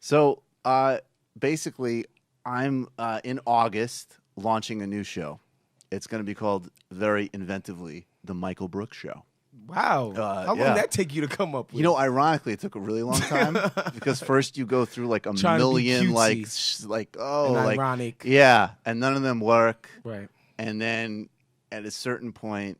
So basically, I'm in August launching a new show. It's going to be called, very inventively, The Michael Brooks Show. Wow. How long did that take you to come up with? You know, ironically, it took a really long time because first you go through like a Trying million, ironic. Yeah, and none of them work. Right. And then at a certain point,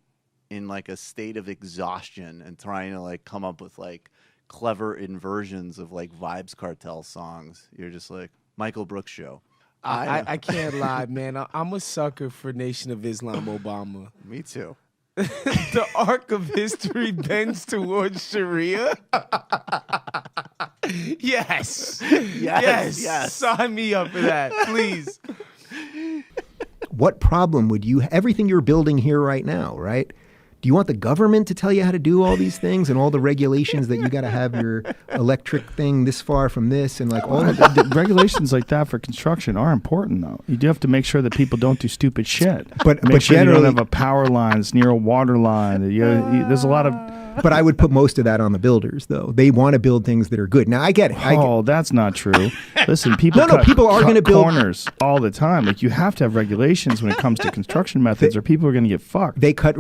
in like a state of exhaustion and trying to like come up with like clever inversions of like Vibes Cartel songs, you're just like, Michael Brooks Show. I can't lie, man. I'm a sucker for Nation of Islam Obama. Me too. The arc of history bends towards Sharia. Yes. Yes. Sign me up for that, please. What problem would you, everything you're building here right now, right? Do you want the government to tell you how to do all these things and all the regulations that you got to have your electric thing this far from this and like all of that? The regulations like that for construction are important, though. You do have to make sure that people don't do stupid shit. But make sure generally, you don't have a power line that's near a water line. There's a lot of. But I would put most of that on the builders, though. They want to build things that are good. Now I get it. That's not true. Listen, people. People are going to build corners all the time. Like you have to have regulations when it comes to construction methods, or people are going to get fucked. They cut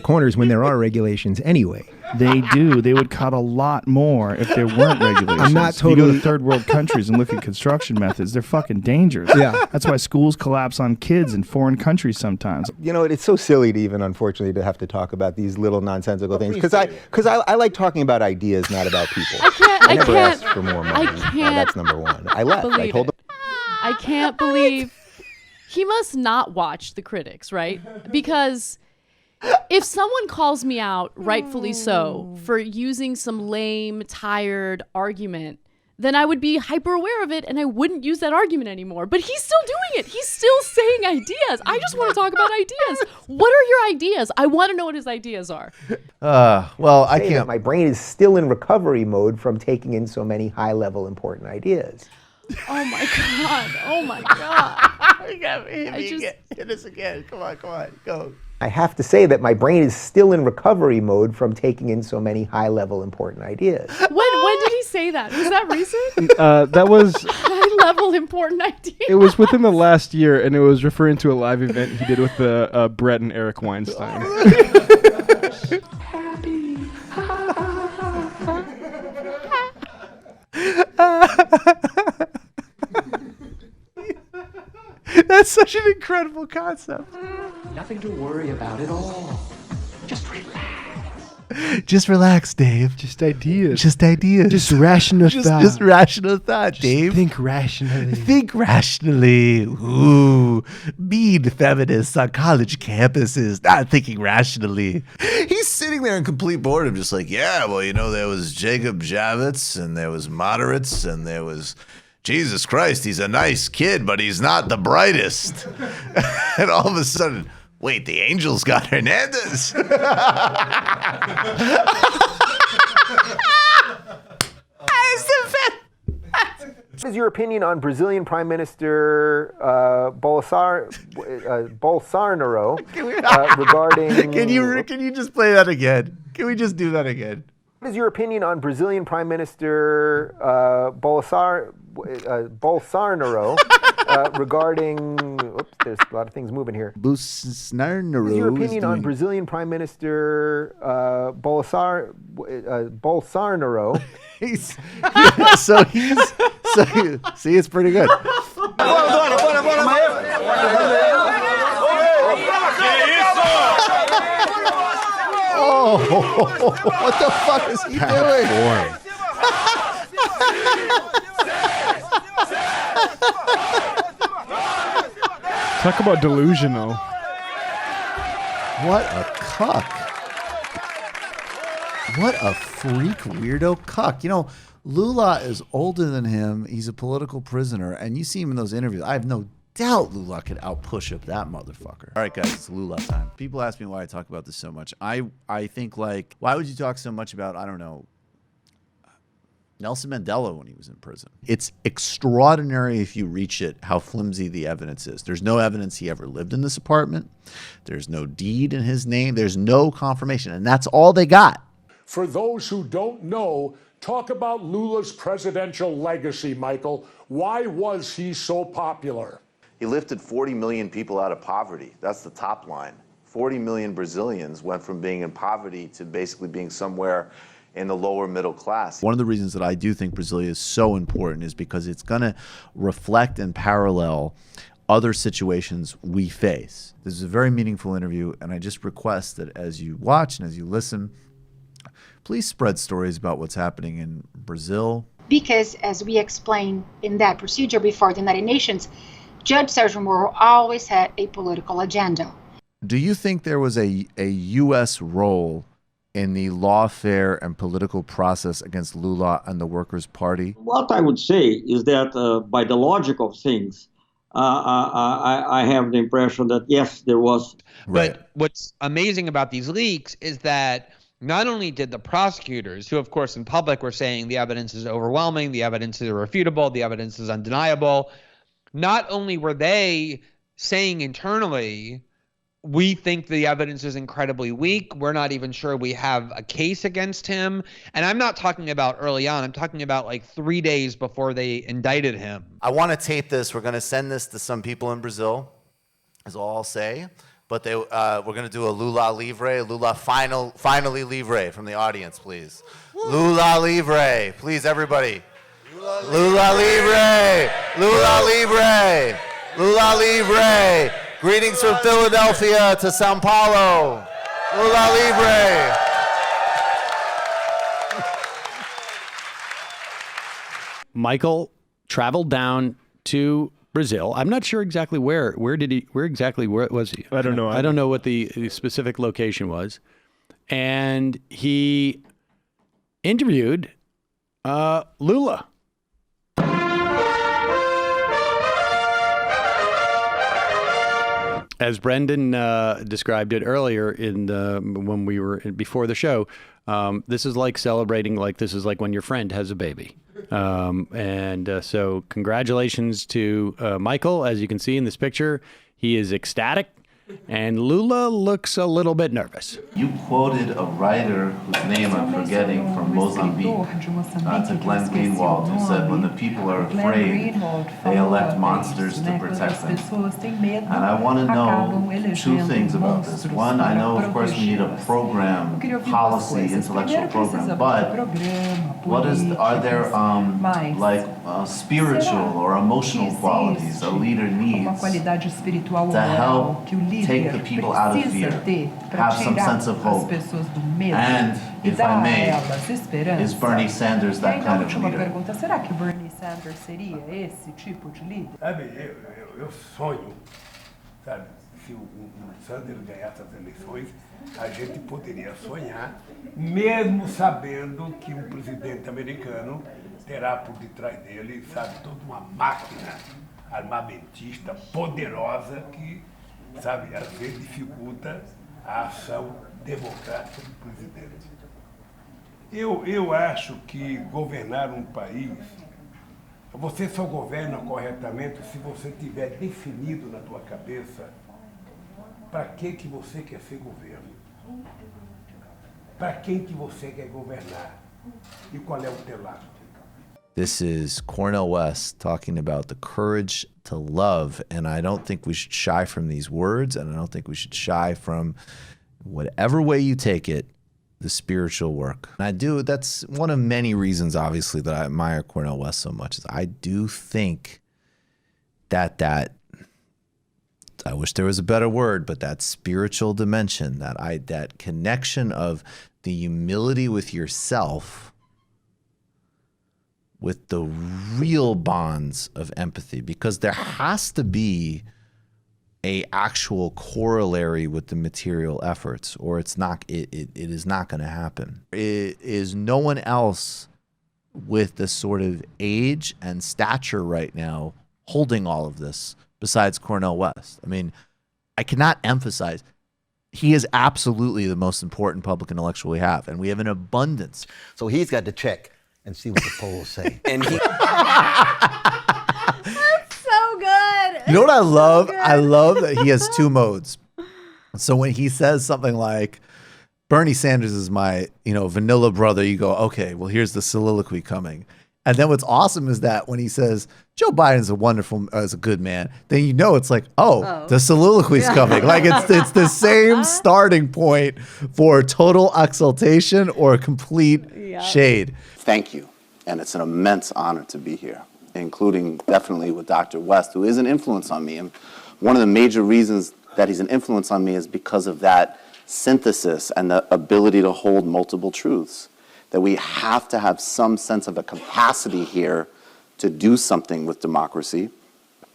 corners when there are regulations anyway. They do. They would cut a lot more if there weren't regulations. I'm not totally. You go to third world countries and look at construction methods. They're fucking dangerous. Yeah. That's why schools collapse on kids in foreign countries sometimes. You know, it's so silly to even, unfortunately, to have to talk about these little nonsensical things. Because I like talking about ideas, not about people. I never asked for more money. That's number one. I left. I told them. I can't believe he must not watch The Critics, right? Because if someone calls me out, rightfully so, for using some lame, tired argument, then I would be hyper aware of it and I wouldn't use that argument anymore. But he's still doing it. He's still saying ideas. I just want to talk about ideas. What are your ideas? I want to know what his ideas are. Well, I can't. My brain is still in recovery mode from taking in so many high-level, important ideas. Oh my God. Oh my God. Hit us again. Come on, go. I have to say that my brain is still in recovery mode from taking in so many high-level, important ideas. When did he say that? Was that recent? That was high-level, important ideas. It was within the last year, and it was referring to a live event he did with the Brett and Eric Weinstein. That's such an incredible concept. Nothing to worry about at all. Just relax. Just relax, Dave. Just ideas. Just ideas. Just rational thought. Just rational thought, Dave. Think rationally. Think rationally. Ooh, mean feminists on college campuses not thinking rationally. He's sitting there in complete boredom, just like, yeah, well, you know, there was Jacob Javits, and there was moderates, and there was... Jesus Christ, he's a nice kid, but he's not the brightest. And all of a sudden, wait, the Angels got Hernandez. What is your opinion on Brazilian Prime Minister Bolsonaro regarding... Can you just play that again? Can we just do that again? What is your opinion on Brazilian Prime Minister Bolsonaro regarding... Oops, there's a lot of things moving here. Bolsonaro. What is your opinion on Brazilian Prime Minister Bolsonaro? See, it's pretty good. Oh, what the fuck is he doing? Talk about delusional. What a cuck. What a freak weirdo cuck. You know, Lula is older than him. He's a political prisoner. And you see him in those interviews. I have no doubt Lula could out-push up that motherfucker. All right, guys, it's Lula time. People ask me why I talk about this so much. I think, like, why would you talk so much about, I don't know, Nelson Mandela when he was in prison? It's extraordinary if you reach it how flimsy the evidence is. There's no evidence he ever lived in this apartment. There's no deed in his name. There's no confirmation. And that's all they got. For those who don't know, Talk about Lula's presidential legacy, Michael. Why was he so popular? He lifted 40 million people out of poverty. That's the top line. 40 million Brazilians went from being in poverty to basically being somewhere in the lower middle class. One of the reasons that I do think Brasilia is so important is because it's going to reflect and parallel other situations we face. This is a very meaningful interview, and I just request that as you watch and as you listen, please spread stories about what's happening in Brazil. Because, as we explained in that procedure before the United Nations, Judge Sergio Moro always had a political agenda. Do you think there was a U.S. role in the lawfare and political process against Lula and the Workers' Party? What I would say is that by the logic of things, I have the impression that, yes, there was. Right. But what's amazing about these leaks is that not only did the prosecutors, who of course in public were saying the evidence is overwhelming, the evidence is irrefutable, the evidence is undeniable, not only were they saying internally, we think the evidence is incredibly weak, we're not even sure we have a case against him. And I'm not talking about early on, I'm talking about like 3 days before they indicted him. I want to tape this. We're going to send this to some people in Brazil, is all I'll say. But we're going to do a Lula Livre, Lula finally Livre from the audience, please. Lula Livre, please, everybody. Lula Livre, Lula Livre, Lula Livre. Greetings from Philadelphia to Sao Paulo. Lula Livre. Michael traveled down to Brazil. I'm not sure exactly where. Where was he? I don't know. I don't know what the specific location was. And he interviewed Lula. As Brendan described it earlier when we were before the show, this is like celebrating, like this is like when your friend has a baby. So congratulations to Michael. As you can see in this picture, he is ecstatic, and Lula looks a little bit nervous. You quoted a writer whose name I'm forgetting from Mozambique, to Glenn Greenwald, who said, when the people are afraid, they elect monsters to protect them. And I want to know two things about this. One, I know, of course, we need a program, policy, intellectual program, but are there spiritual or emotional qualities a leader needs to help take the people out of fear, have some sense of hope, and, if I may, is Bernie Sanders that kind of leader? Será que Bernie Sanders seria esse tipo de líder? Sabe, eu sonho, sabe, se o Sanders ganhasse as eleições, a gente poderia sonhar, mesmo sabendo que um presidente americano terá por detrás dele, sabe, toda uma máquina armamentista poderosa que, sabe, às vezes dificulta a ação democrática do presidente. Eu acho que governar um país, você só governa corretamente se você tiver definido na tua cabeça para que você quer ser governo, para quem que você quer governar e qual é o teu lado. This is Cornel West talking about the courage to love, and I don't think we should shy from these words, and I don't think we should shy from, whatever way you take it, the spiritual work. And that's one of many reasons, obviously, that I admire Cornel West so much, is I do think that I wish there was a better word, but that spiritual dimension, that connection of the humility with yourself with the real bonds of empathy, because there has to be a actual corollary with the material efforts, or it is not going to happen. It is no one else with the sort of age and stature right now holding all of this besides Cornel West. I mean, I cannot emphasize, he is absolutely the most important public intellectual we have, and we have an abundance. So he's got to check and see what the polls say. And he So good. You know what I love? I love that he has two modes. So when he says something like, Bernie Sanders is my, vanilla brother. You go, okay, well, here's the soliloquy coming. And then what's awesome is that when he says Joe Biden's is a good man, then it's like, the soliloquy's coming. Like it's the same starting point for total exaltation or complete shade. Thank you. And it's an immense honor to be here, including definitely with Dr. West, who is an influence on me. And one of the major reasons that he's an influence on me is because of that synthesis and the ability to hold multiple truths. That we have to have some sense of a capacity here to do something with democracy,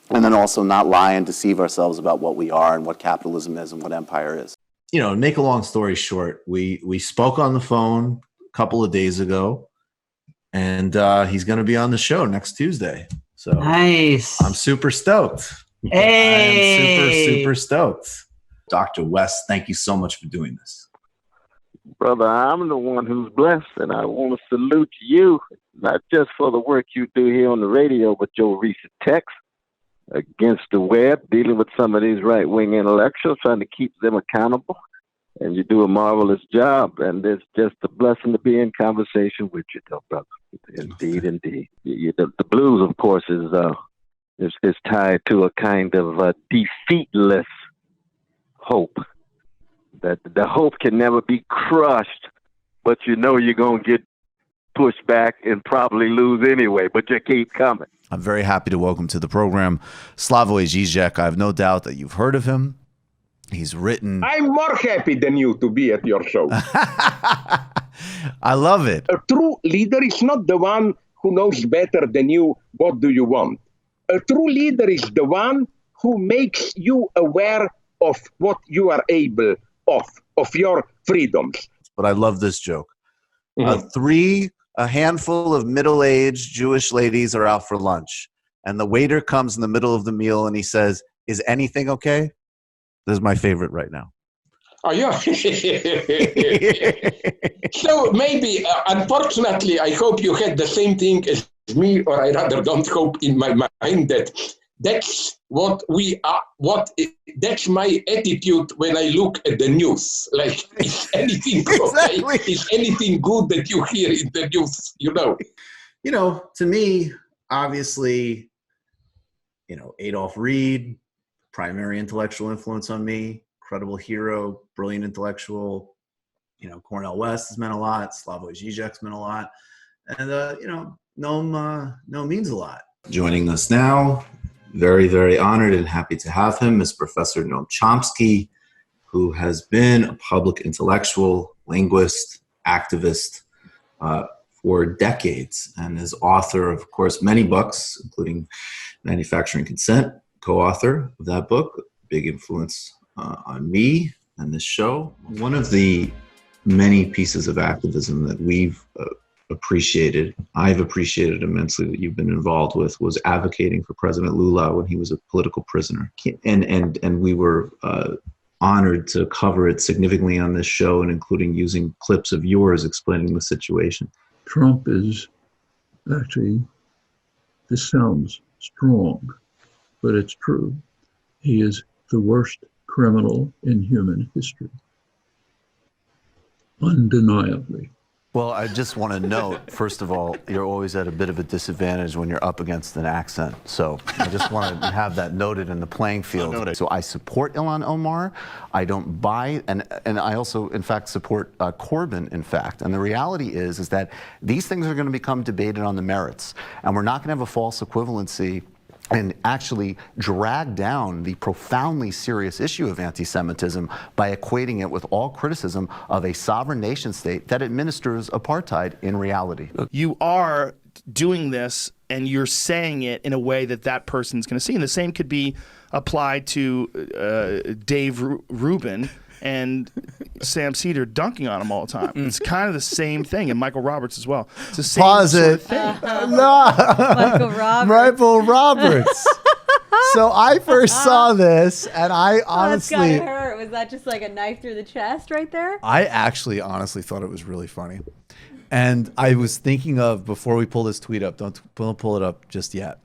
and then also not lie and deceive ourselves about what we are and what capitalism is and what empire is. Make a long story short, we spoke on the phone a couple of days ago, and he's going to be on the show next Tuesday. So nice. I'm super stoked. Hey. I am super stoked. Dr. West, thank you so much for doing this. Brother, I'm the one who's blessed, and I want to salute you, not just for the work you do here on the radio, but your recent text against the web, dealing with some of these right-wing intellectuals, trying to keep them accountable. And you do a marvelous job, and it's just a blessing to be in conversation with you, though, brother. Indeed, indeed. The blues, of course, is tied to a kind of defeatless hope. That the hope can never be crushed, but you're going to get pushed back and probably lose anyway, but you keep coming. I'm very happy to welcome to the program Slavoj Žižek. I have no doubt that you've heard of him. He's written... I'm more happy than you to be at your show. I love it. A true leader is not the one who knows better than you what do you want. A true leader is the one who makes you aware of what you are able of your freedoms. But I love this joke. A handful of middle-aged Jewish ladies are out for lunch, and the waiter comes in the middle of the meal and he says, "Is anything okay?" This is my favorite right now. Oh, yeah. So maybe, unfortunately, I hope you had the same thing as me, or I rather don't hope in my mind that's what we are. That's my attitude when I look at the news. Like, is anything exactly. Okay? Is anything good that you hear in the news? To me, obviously, Adolf Reed, primary intellectual influence on me, incredible hero, brilliant intellectual. Cornel West has meant a lot. Slavoj Žižek's meant a lot, and Noam means a lot. Joining us now. Very, very honored and happy to have him is Professor Noam Chomsky, who has been a public intellectual, linguist, activist for decades, and is author of course, many books, including Manufacturing Consent, co-author of that book, big influence on me and this show. One of the many pieces of activism that I've appreciated immensely that you've been involved with was advocating for President Lula when he was a political prisoner. And we were honored to cover it significantly on this show, and including using clips of yours explaining the situation. Trump is actually, this sounds strong, but it's true. He is the worst criminal in human history. Undeniably. Well, I just want to note, first of all, you're always at a bit of a disadvantage when you're up against an accent. So I just want to have that noted in the playing field. So I support Ilhan Omar. I don't buy, and I also, in fact, support Corbyn, in fact. And the reality is that these things are going to become debated on the merits. And we're not going to have a false equivalency and actually drag down the profoundly serious issue of anti-Semitism by equating it with all criticism of a sovereign nation state that administers apartheid in reality. You are doing this and you're saying it in a way that that person's going to see. And the same could be applied to Dave Rubin and Sam Cedar dunking on him all the time. It's kind of the same thing, and Michael Roberts as well. It's the same Pause sort it. of thing. Michael Roberts. So I first saw this, and I honestly... That's gotta hurt. Was that just like a knife through the chest right there? I actually honestly thought it was really funny. And I was thinking of, before we pull this tweet up, don't pull it up just yet.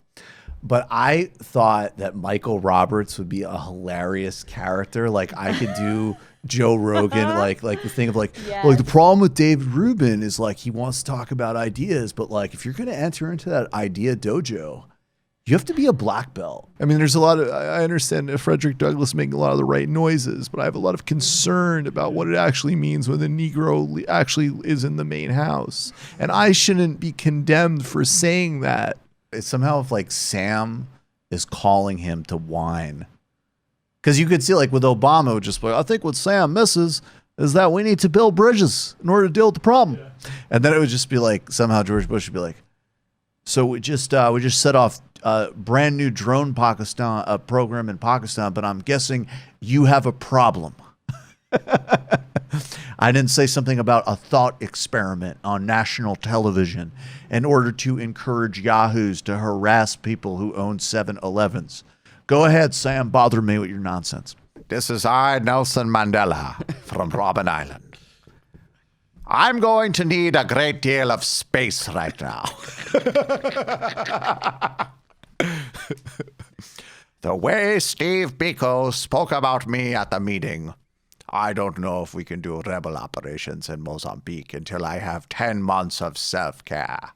But I thought that Michael Roberts would be a hilarious character. Like I could do Joe Rogan, like the thing of like the problem with David Rubin is like he wants to talk about ideas, but like if you're going to enter into that idea dojo, you have to be a black belt. I mean, there's a lot of, I understand Frederick Douglass making a lot of the right noises, but I have a lot of concern about what it actually means when the Negro actually is in the main house. And I shouldn't be condemned for saying that. It's somehow if like Sam is calling him to whine. Because you could see like with Obama, it would just be, I think what Sam misses is that we need to build bridges in order to deal with the problem. Yeah. And then it would just be like, somehow George Bush would be like, so we just set off a brand new drone program in Pakistan, but I'm guessing you have a problem. I didn't say something about a thought experiment on national television in order to encourage yahoos to harass people who own 7-Elevens. Go ahead, Sam, bother me with your nonsense. This is I, Nelson Mandela, from Robben Island. I'm going to need a great deal of space right now. The way Steve Biko spoke about me at the meeting, I don't know if we can do rebel operations in Mozambique until I have 10 months of self-care.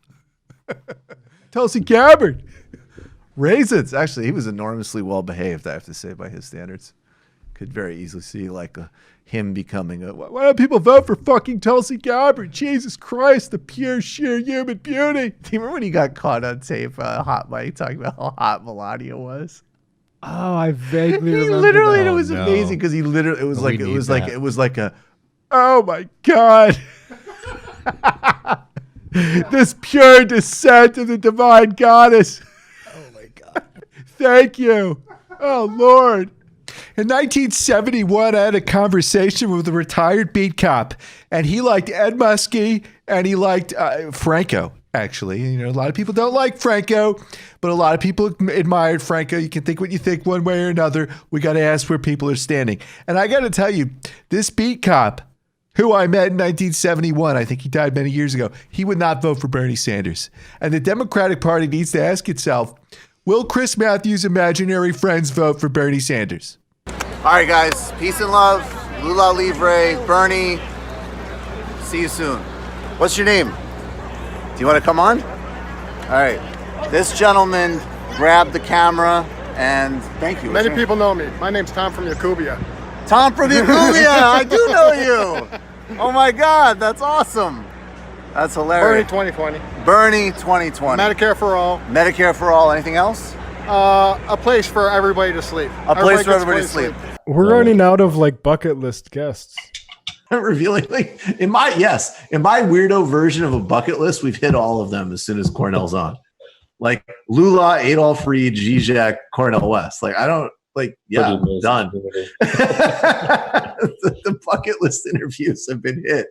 Tulsi Gabbard. Raisins. Actually, he was enormously well behaved, I have to say, by his standards. Could very easily see like him becoming a, why don't people vote for fucking Tulsi Gabbard? Jesus Christ, the pure, sheer human beauty. Do you remember when he got caught on tape, Hot Mike, talking about how hot Melania was? Oh, I vaguely remember. Literally, that. it was amazing because he literally, it was like a, oh my God. This pure descent of the divine goddess. Oh my God. Thank you. Oh Lord. In 1971, I had a conversation with a retired beat cop, and he liked Ed Muskie, and he liked Franco, actually. You know, a lot of people don't like Franco, but a lot of people admired Franco. You can think what you think one way or another. We got to ask where people are standing. And I got to tell you, this beat cop, who I met in 1971, I think he died many years ago, he would not vote for Bernie Sanders. And the Democratic Party needs to ask itself, will Chris Matthews' imaginary friends vote for Bernie Sanders? All right, guys. Peace and love. Lula Libre, Bernie. See you soon. What's your name? Do you want to come on? All right. This gentleman grabbed the camera and thank you. Many people know me. My name's Tom from Yakubia. Tom from Yakubia. I do know you. Oh my God, that's awesome. That's hilarious. Bernie 2020. Bernie 2020. Medicare for all. Medicare for all. Anything else? A place for everybody to sleep. A place for everybody to sleep. We're running out of like bucket list guests. Revealingly, in my weirdo version of a bucket list, we've hit all of them as soon as Cornell's on. Like Lula, Adolph Reed, Zizek, Cornell West. Like I don't like. Yeah, done. The bucket list interviews have been hit.